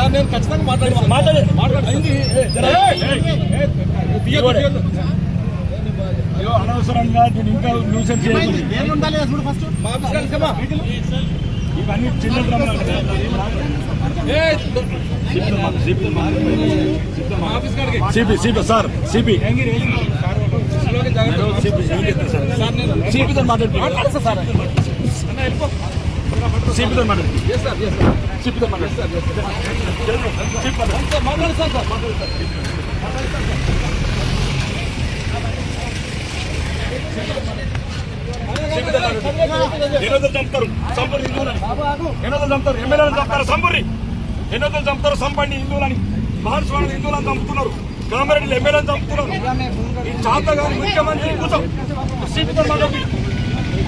Sir నేను ఖచ్చితంగా అనవసరంగా దీన్ని ఇంకా న్యూసెన్స్ చేయకూడదు. ఇవన్నీ చిన్న డ్రామాలు. సిపి సార్ సిపి సిపితో మాట్లాడుతున్నారు సార్. సిపితో ఎన్నోదలు చంపుతారు సంపూర్ణ హిందువులని, ఎన్నోదలు చంపుతారు ఎమ్మెల్యేలను చంపుతారు సంపూర్ణి, ఎన్నోదలు చంపుతారు సంపండి హిందువులని, మహారాష్ట్ర హిందువులను చంపుతున్నారు, కామారెడ్డిలో ఎమ్మెల్యేలను చంపుతున్నారు. ఈ చాత గారి ముఖ్యమంత్రి కూర్చో సీపీతో మాట్లాడి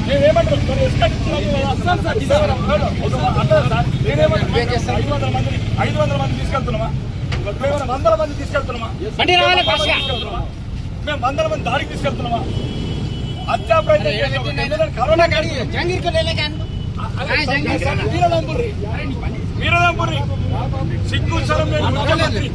నేనేమంటారు 500 మంది తీసుకెళ్తున్నామా? మేము 100 మంది తీసుకెళ్తున్నామా? మేము 100 మంది దాడికి తీసుకెళ్తున్నామా? హత్యా ప్రయత్నం కరోనా సిగ్గు శరం ముఖ్యమంత్రి.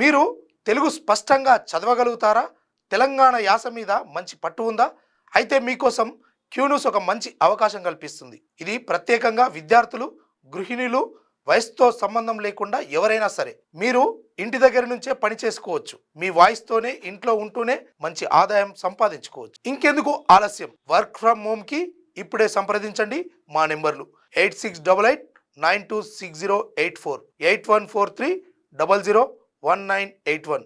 మీరు తెలుగు స్పష్టంగా చదవగలుగుతారా? తెలంగాణ యాస మీద మంచి పట్టు ఉందా? అయితే మీకోసం క్యూన్యూస్ ఒక మంచి అవకాశం కల్పిస్తుంది. ఇది ప్రత్యేకంగా విద్యార్థులు, గృహిణులు, వయసుతో సంబంధం లేకుండా ఎవరైనా సరే మీరు ఇంటి దగ్గర నుంచే పని చేసుకోవచ్చు. మీ వాయిస్తోనే ఇంట్లో ఉంటూనే మంచి ఆదాయం సంపాదించుకోవచ్చు. ఇంకెందుకు ఆలస్యం? వర్క్ ఫ్రమ్ హోమ్ కి ఇప్పుడే సంప్రదించండి. మా నెంబర్లు 8688926084, 8143001981.